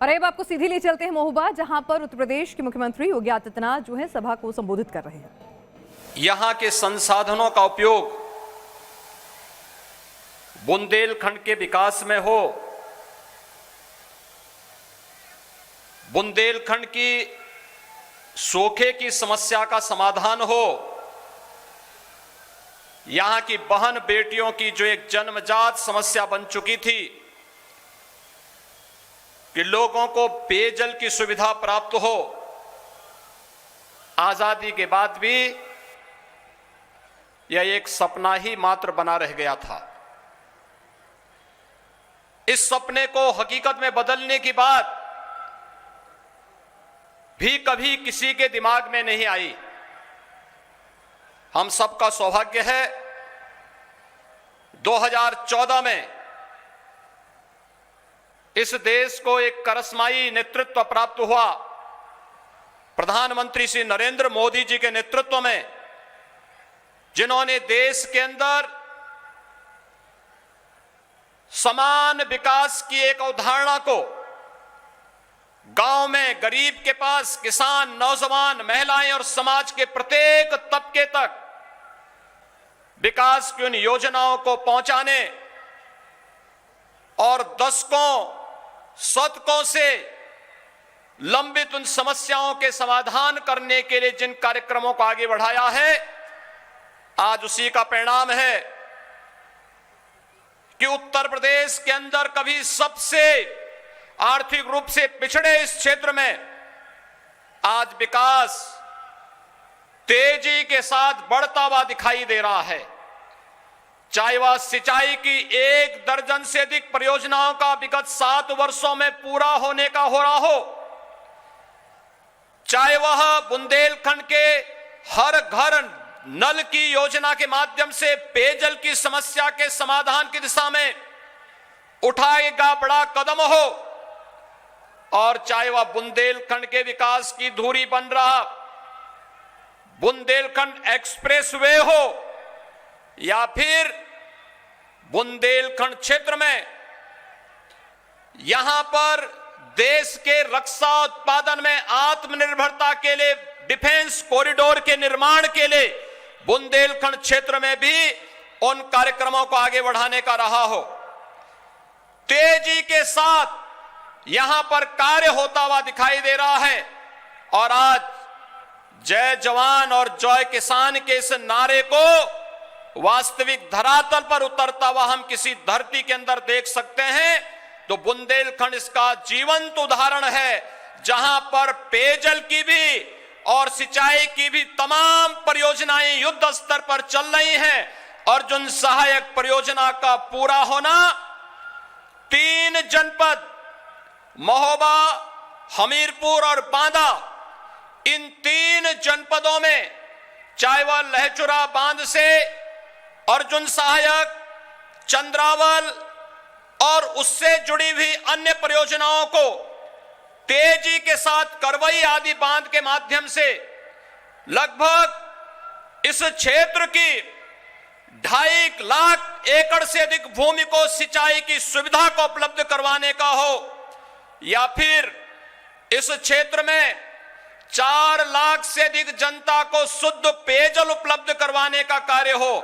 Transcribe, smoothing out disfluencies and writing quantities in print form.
और अब आपको सीधी ले चलते हैं महोबा, जहां पर उत्तर प्रदेश के मुख्यमंत्री योगी आदित्यनाथ जो है सभा को संबोधित कर रहे हैं। यहां के संसाधनों का उपयोग बुंदेलखंड के विकास में हो, बुंदेलखंड की सूखे की समस्या का समाधान हो, यहां की बहन बेटियों की जो एक जन्मजात समस्या बन चुकी थी कि लोगों को पेयजल की सुविधा प्राप्त हो, आजादी के बाद भी यह एक सपना ही मात्र बना रह गया था। इस सपने को हकीकत में बदलने की बात भी कभी किसी के दिमाग में नहीं आई। हम सबका सौभाग्य है 2014 में इस देश को एक करिश्माई नेतृत्व प्राप्त हुआ। प्रधानमंत्री श्री नरेंद्र मोदी जी के नेतृत्व में, जिन्होंने देश के अंदर समान विकास की एक अवधारणा को गांव में गरीब के पास, किसान, नौजवान, महिलाएं और समाज के प्रत्येक तबके तक विकास की उन योजनाओं को पहुंचाने और दशकों शतकों से लंबित उन समस्याओं के समाधान करने के लिए जिन कार्यक्रमों को आगे बढ़ाया है, आज उसी का परिणाम है कि उत्तर प्रदेश के अंदर कभी सबसे आर्थिक रूप से पिछड़े इस क्षेत्र में आज विकास तेजी के साथ बढ़ता हुआ दिखाई दे रहा है। चाहे वह सिंचाई की 1 दर्जन से अधिक परियोजनाओं का विगत 7 वर्षों में पूरा होने का हो रहा हो, चाहे वह बुंदेलखंड के हर घर नल की योजना के माध्यम से पेयजल की समस्या के समाधान की दिशा में उठाएगा बड़ा कदम हो, और चाहे वह बुंदेलखंड के विकास की धुरी बन रहा बुंदेलखंड एक्सप्रेसवे हो, या फिर बुंदेलखंड क्षेत्र में यहां पर देश के रक्षा उत्पादन में आत्मनिर्भरता के लिए डिफेंस कॉरिडोर के निर्माण के लिए बुंदेलखंड क्षेत्र में भी उन कार्यक्रमों को आगे बढ़ाने का रहा हो। तेजी के साथ यहां पर कार्य होता हुआ दिखाई दे रहा है, और आज जय जवान और जय किसान के इस नारे को वास्तविक धरातल पर उतरता हुआ हम किसी धरती के अंदर देख सकते हैं तो बुंदेलखंड इसका जीवंत उदाहरण है, जहां पर पेयजल की भी और सिंचाई की भी तमाम परियोजनाएं युद्ध स्तर पर चल रही हैं, और जिन सहायक परियोजना का पूरा होना 3 जनपद महोबा, हमीरपुर और बांदा, इन 3 जनपदों में चाहे वह लहचुरा बांध से अर्जुन सहायक, चंद्रावल और उससे जुड़ी हुई अन्य परियोजनाओं को तेजी के साथ करवई आदि बांध के माध्यम से लगभग इस क्षेत्र की 2.5 लाख एकड़ से अधिक भूमि को सिंचाई की सुविधा को उपलब्ध करवाने का हो, या फिर इस क्षेत्र में 4 लाख से अधिक जनता को शुद्ध पेयजल उपलब्ध करवाने का कार्य हो,